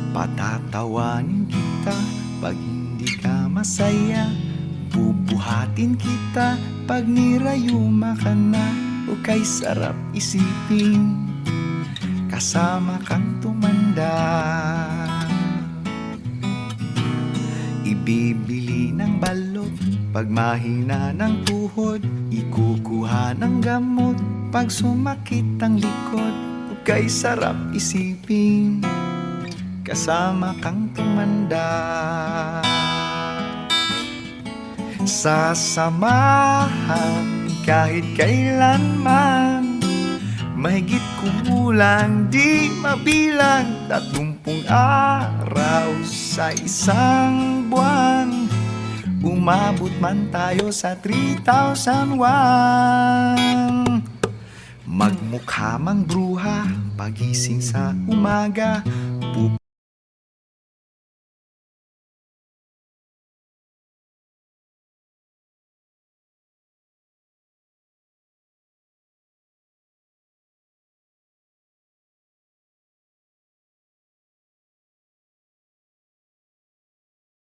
Patatawanin kita pag hindi ka masaya. Bubuhatin kita pag nirayuma ka na. O kay sarap isipin kasama kang tumanda. Ibibili ng balot pag mahina ng tuhod. Ikukuha ng gamot pag sumakit ang likod. O kay sarap isipin kasama kang tumanda. Sasamahan kahit kailanman, mahigit kumulang di mabilang 30 araw sa isang buwan. Umabot man tayo sa 3,001. Magmukha mang bruha pagising sa umaga,